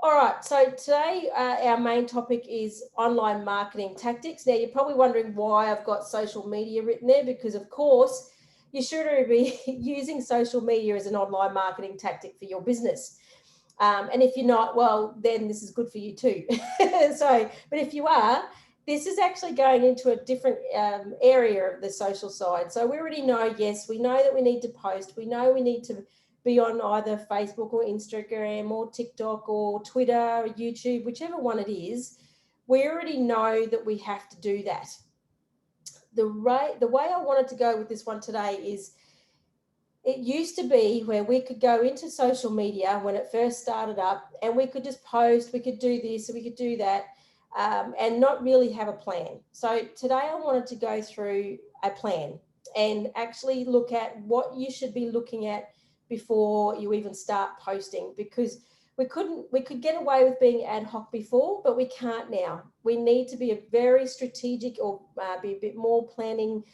All right, so today our main topic is online marketing tactics. Now, you're probably wondering why I've got social media written there, because of course you should be using social media as an online marketing tactic for your business. And if you're not, well, then this is good for you too. But if you are, this is actually going into a different area of the social side. So we already know, yes, we know that we need to post. We know we need to be on either Facebook or Instagram or TikTok or Twitter or YouTube, whichever one it is. We already know that we have to do that. The way I wanted to go with this one today is, it used to be where we could go into social media when it first started up and we could just post, we could do this, we could do that, and not really have a plan. So today I wanted to go through a plan and actually look at what you should be looking at before you even start posting, because we could get away with being ad hoc before, but we can't now. We need to be a very strategic, or be a bit more planning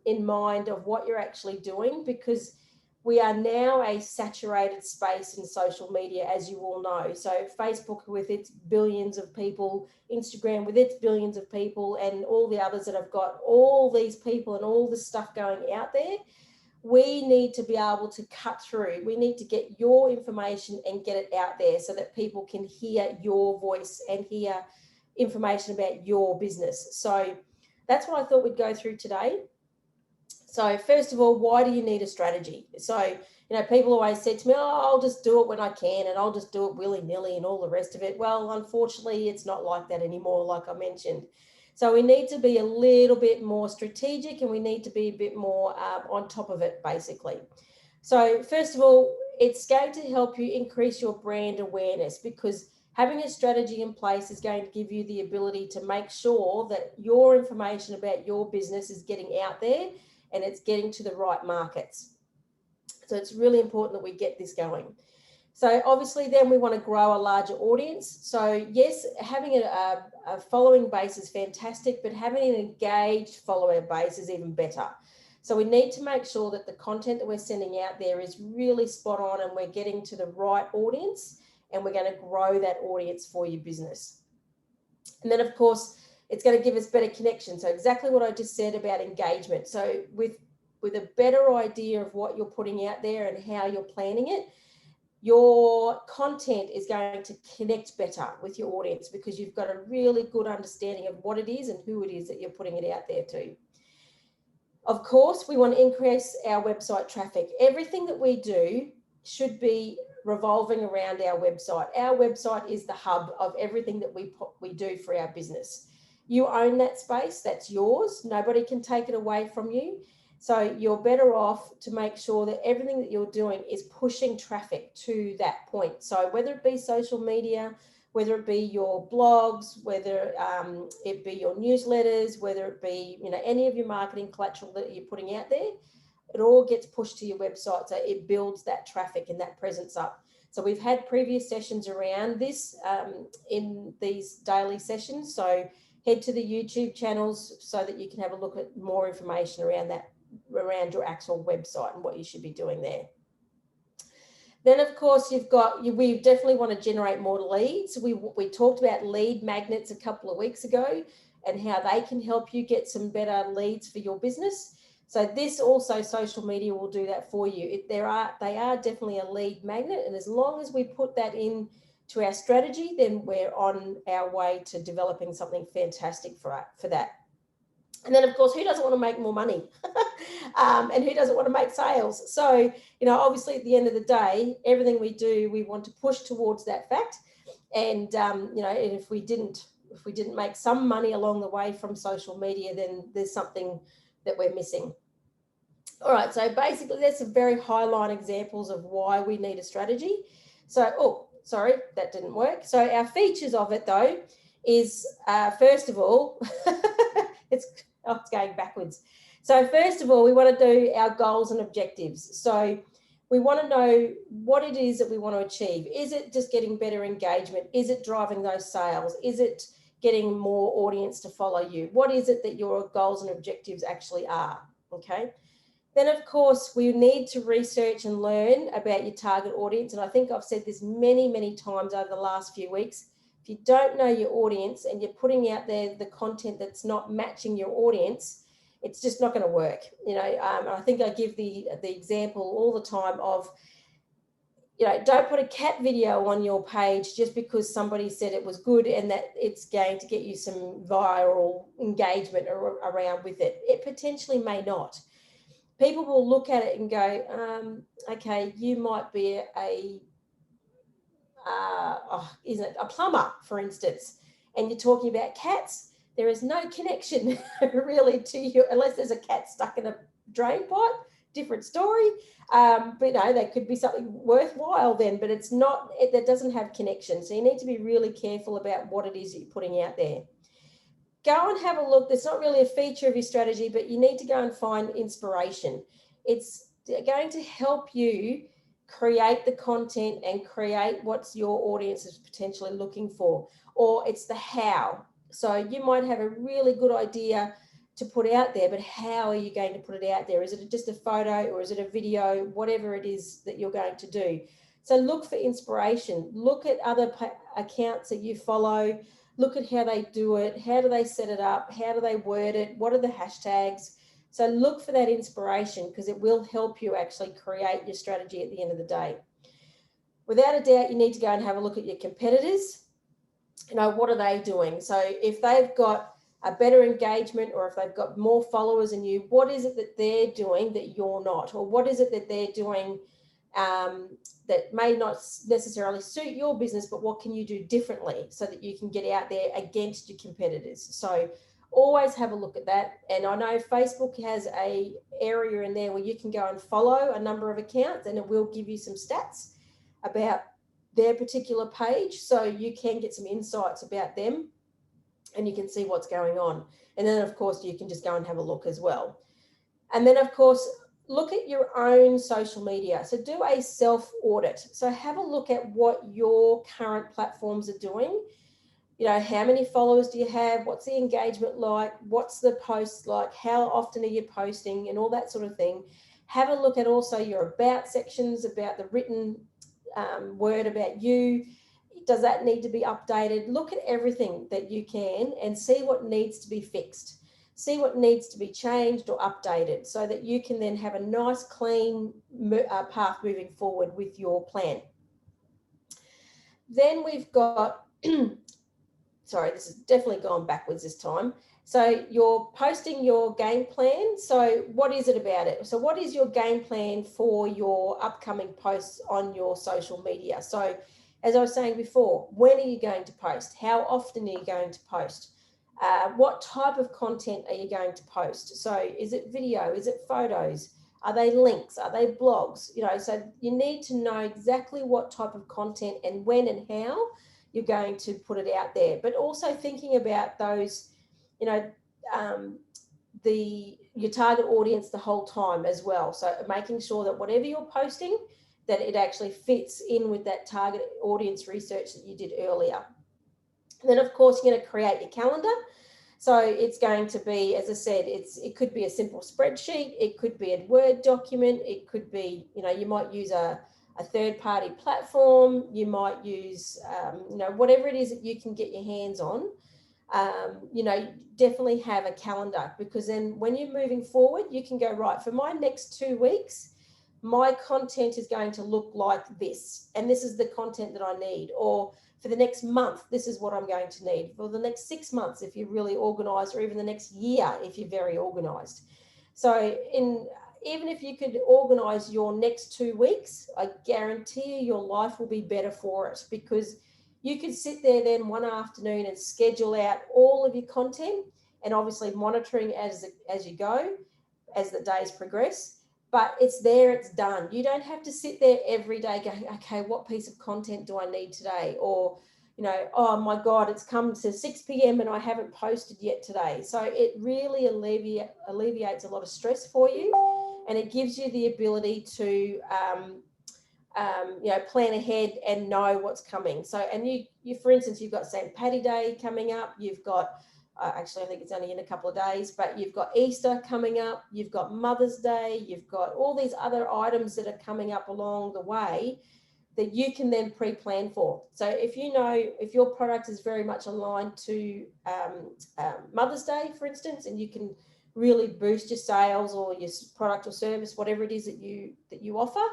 in mind of what you're actually doing, because we are now a saturated space in social media, as you all know. So Facebook with its billions of people, Instagram with its billions of people, and all the others that have got all these people and all this stuff going out there. We need to be able to cut through. We need to get your information and get it out there so that people can hear your voice and hear information about your business. So that's what I thought we'd go through today. So first of all, why do you need a strategy? So, people always said to me, oh, I'll just do it when I can and I'll just do it willy-nilly and all the rest of it. Well, unfortunately, it's not like that anymore, like I mentioned. So we need to be a little bit more strategic, and we need to be a bit more on top of it, basically. So first of all, it's going to help you increase your brand awareness, because having a strategy in place is going to give you the ability to make sure that your information about your business is getting out there and it's getting to the right markets. So it's really important that we get this going. So obviously then we want to grow a larger audience. So yes, having a following base is fantastic, but having an engaged follower base is even better. So we need to make sure that the content that we're sending out there is really spot on and we're getting to the right audience, and we're going to grow that audience for your business. And then of course, it's going to give us better connection. So exactly what I just said about engagement. So with a better idea of what you're putting out there and how you're planning it, your content is going to connect better with your audience, because you've got a really good understanding of what it is and who it is that you're putting it out there to. Of course, we want to increase our website traffic. Everything that we do should be revolving around our website. Our website is the hub of everything that we do for our business. You own that space, that's yours. Nobody can take it away from you. So you're better off to make sure that everything that you're doing is pushing traffic to that point. So whether it be social media, whether it be your blogs, whether it be your newsletters, whether it be any of your marketing collateral that you're putting out there, it all gets pushed to your website. So it builds that traffic and that presence up. So we've had previous sessions around this in these daily sessions. So head to the YouTube channels so that you can have a look at more information around around your actual website and what you should be doing there. Then of course we definitely want to generate more leads. We talked about lead magnets a couple of weeks ago and how they can help you get some better leads for your business. So this also, social media will do that for you. They are definitely a lead magnet, and as long as we put that in to our strategy, then we're on our way to developing something fantastic for that. And then, of course, who doesn't want to make more money? And who doesn't want to make sales? So, obviously at the end of the day, everything we do, we want to push towards that fact. And, and if we didn't make some money along the way from social media, then there's something that we're missing. All right, so basically there's some very highlight examples of why we need a strategy. So, oh, sorry, that didn't work. So our features of it though is, first of all, it's going backwards. So first of all, we want to do our goals and objectives. So we want to know what it is that we want to achieve. Is it just getting better engagement? Is it driving those sales? Is it getting more audience to follow you? What is it that your goals and objectives actually are? Okay. Then, of course, we need to research and learn about your target audience. And I think I've said this many, many times over the last few weeks. If you don't know your audience and you're putting out there the content that's not matching your audience, it's just not going to work. I think I give the example all the time of, don't put a cat video on your page just because somebody said it was good and that it's going to get you some viral engagement around with it. It potentially may not. People will look at it and go, okay, you might be isn't it a plumber, for instance, and you're talking about cats. There is no connection really to you unless there's a cat stuck in a drain pipe. Different story, but that could be something worthwhile then, but it's not, that doesn't have connection. So you need to be really careful about what it is that you're putting out there. Go and have a look. That's not really a feature of your strategy, but you need to go and find inspiration. It's going to help you create the content and create what your audience is potentially looking for, or it's the how. So you might have a really good idea to put out there, but how are you going to put it out there? Is it just a photo or is it a video? Whatever it is that you're going to do. So look for inspiration. Look at other accounts that you follow. Look at how they do it. How do they set it up? How do they word it? What are the hashtags? So look for that inspiration, because it will help you actually create your strategy at the end of the day. Without a doubt, you need to go and have a look at your competitors. What are they doing? So if they've got a better engagement, or if they've got more followers than you, what is it that they're doing that you're not? Or what is it that they're doing that may not necessarily suit your business, but what can you do differently so that you can get out there against your competitors? So always have a look at that. And I know Facebook has a area in there where you can go and follow a number of accounts, and it will give you some stats about their particular page, so you can get some insights about them and you can see what's going on. And then of course you can just go and have a look as well. And then of course, look at your own social media. So do a self-audit. So have a look at what your current platforms are doing. How many followers do you have? What's the engagement like? What's the posts like? How often are you posting, and all that sort of thing. Have a look at also your about sections, about the written word about you. Does that need to be updated? Look at everything that you can and see what needs to be fixed. See what needs to be changed or updated, so that you can then have a nice, clean path moving forward with your plan. Then we've got, sorry, this has definitely gone backwards this time. So you're posting your game plan. So what is it about it? So what is your game plan for your upcoming posts on your social media? So as I was saying before, when are you going to post? How often are you going to post? What type of content are you going to post? So is it video? Is it photos? Are they links? Are they blogs? So you need to know exactly what type of content and when and how you're going to put it out there. But also thinking about those, your target audience the whole time as well. So making sure that whatever you're posting, that it actually fits in with that target audience research that you did earlier. And then of course you're going to create your calendar. So it's going to be, as I said, it could be a simple spreadsheet, it could be a Word document, it could be, you might use a third-party platform, you might use, whatever it is that you can get your hands on. Definitely have a calendar, because then when you're moving forward, you can go, right, for my next 2 weeks, my content is going to look like this, and this is the content that I need. Or for the next month, this is what I'm going to need. For the next 6 months, if you're really organized, or even the next year, if you're very organized. So even if you could organize your next 2 weeks, I guarantee you your life will be better for it, because you could sit there then one afternoon and schedule out all of your content, and obviously monitoring as you go, as the days progress. But it's there, it's done. You don't have to sit there every day going, okay, what piece of content do I need today? Or, oh my God, it's come to 6 p.m. and I haven't posted yet today. So it really alleviates a lot of stress for you, and it gives you the ability to, plan ahead and know what's coming. So, and you, for instance, you've got St. Paddy Day coming up. You've got, Actually, I think it's only in a couple of days, but you've got Easter coming up, you've got Mother's Day, you've got all these other items that are coming up along the way that you can then pre-plan for. So if you know, if your product is very much aligned to Mother's Day, for instance, and you can really boost your sales or your product or service, whatever it is that you offer,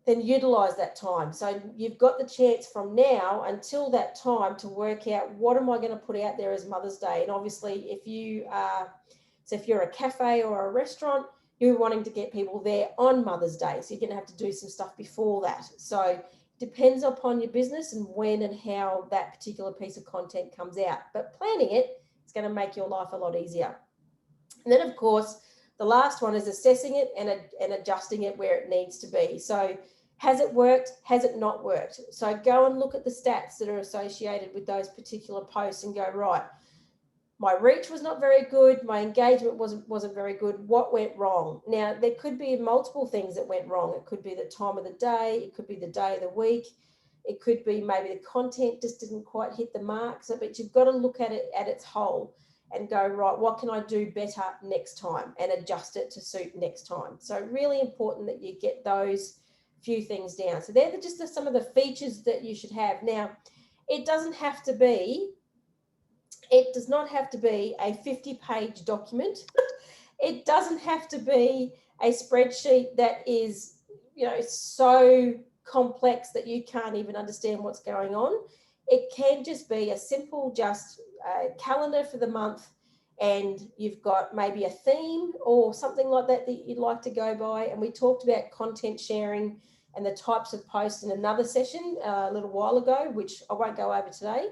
then utilize that time. So you've got the chance from now until that time to work out, what am I going to put out there as Mother's Day? And obviously, if you're a cafe or a restaurant, you're wanting to get people there on Mother's Day. So you're going to have to do some stuff before that. So it depends upon your business and when and how that particular piece of content comes out. But planning it is going to make your life a lot easier. And then, of course, the last one is assessing it and adjusting it where it needs to be. So has it worked? Has it not worked? So go and look at the stats that are associated with those particular posts and go, right, my reach was not very good. My engagement wasn't very good. What went wrong? Now, there could be multiple things that went wrong. It could be the time of the day. It could be the day of the week. It could be maybe the content just didn't quite hit the mark. So, but you've got to look at it at its whole and go, right, what can I do better next time, and adjust it to suit next time. So really important that you get those few things down. So they're just some of the features that you should have. Now, it does not have to be a 50-page document. It doesn't have to be a spreadsheet that is, so complex that you can't even understand what's going on. It can just be a simple, just calendar for the month, and you've got maybe a theme or something like that you'd like to go by. And we talked about content sharing and the types of posts in another session a little while ago, which I won't go over today.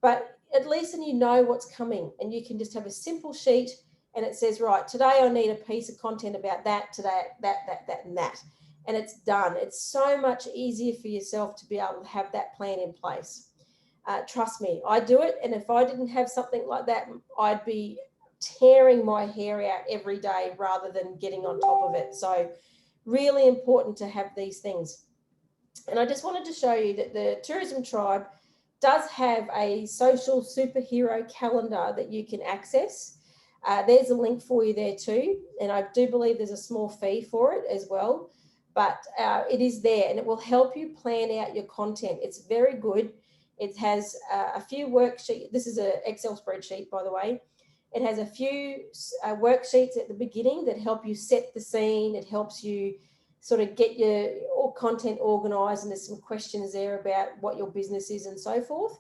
But at least then you know what's coming, and you can just have a simple sheet and it says, right, today I need a piece of content about that, today that, and that. And it's done. It's so much easier for yourself to be able to have that plan in place. Trust me, I do it. And if I didn't have something like that, I'd be tearing my hair out every day rather than getting on top of it. So really important to have these things. And I just wanted to show you that the Tourism Tribe does have a social superhero calendar that you can access. There's a link for you there too. And I do believe there's a small fee for it as well. But it is there, and it will help you plan out your content. It's very good. It has a few worksheets. This is an Excel spreadsheet, by the way. It has a few worksheets at the beginning that help you set the scene. It helps you sort of get your content organized, and there's some questions there about what your business is and so forth.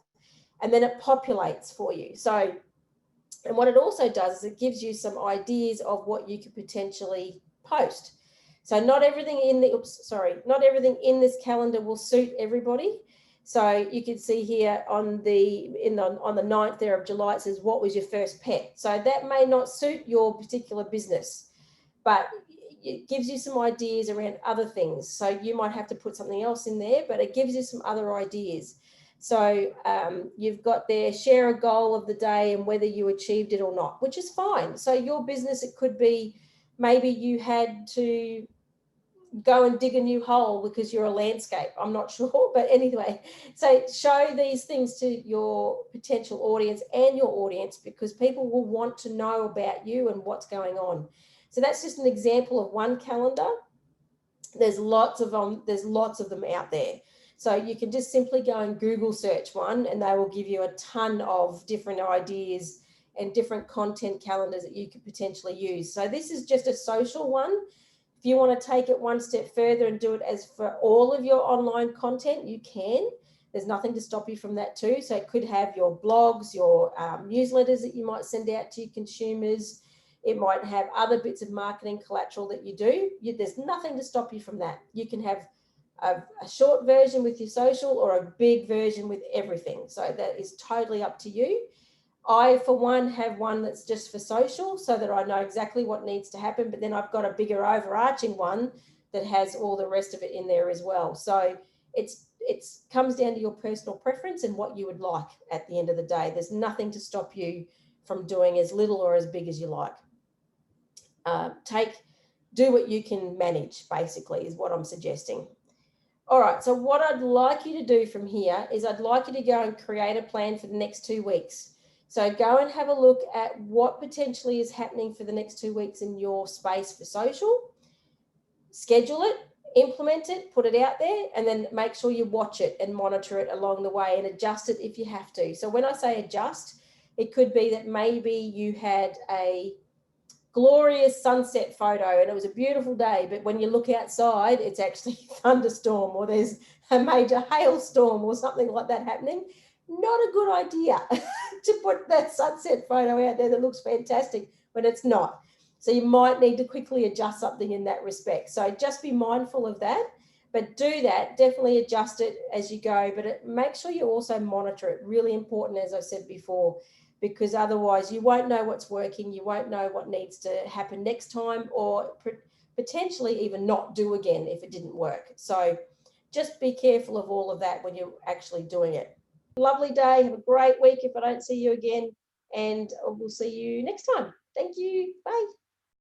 And then it populates for you. So, and what it also does is it gives you some ideas of what you could potentially post. So not everything in this calendar will suit everybody. So you can see here on the 9th there of July, it says, what was your first pet? So that may not suit your particular business, but it gives you some ideas around other things. So you might have to put something else in there, but it gives you some other ideas. So you've got there, share a goal of the day and whether you achieved it or not, which is fine. So your business, it could be maybe you had to go and dig a new hole because you're a landscape. I'm not sure, but anyway, so show these things to your potential audience and your audience, because people will want to know about you and what's going on. So that's just an example of one calendar. There's lots of them out there. So you can just simply go and Google search one, and they will give you a ton of different ideas and different content calendars that you could potentially use. So this is just a social one. If you want to take it one step further and do it as for all of your online content, you can. There's nothing to stop you from that too. So it could have your blogs, your newsletters that you might send out to your consumers. It might have other bits of marketing collateral that you do. There's nothing to stop you from that. You can have a short version with your social or a big version with everything. So that is totally up to you. I, for one, have one that's just for social so that I know exactly what needs to happen, but then I've got a bigger overarching one that has all the rest of it in there as well. So it comes down to your personal preference and what you would like at the end of the day. There's nothing to stop you from doing as little or as big as you like. Do what you can manage, basically, is what I'm suggesting. All right, so what I'd like you to do from here is I'd like you to go and create a plan for the next 2 weeks. So go and have a look at what potentially is happening for the next 2 weeks in your space for social. Schedule it, implement it, put it out there, and then make sure you watch it and monitor it along the way and adjust it if you have to. So when I say adjust, it could be that maybe you had a glorious sunset photo and it was a beautiful day, but when you look outside, it's actually thunderstorm or there's a major hailstorm or something like that happening. Not a good idea to put that sunset photo out there that looks fantastic when it's not. So you might need to quickly adjust something in that respect. So just be mindful of that, but do that. Definitely adjust it as you go, but make sure you also monitor it. Really important, as I said before, because otherwise you won't know what's working, you won't know what needs to happen next time, or potentially even not do again if it didn't work. So just be careful of all of that when you're actually doing it. Lovely day. Have a great week if I don't see you again, and we'll see you next time. Thank you. Bye.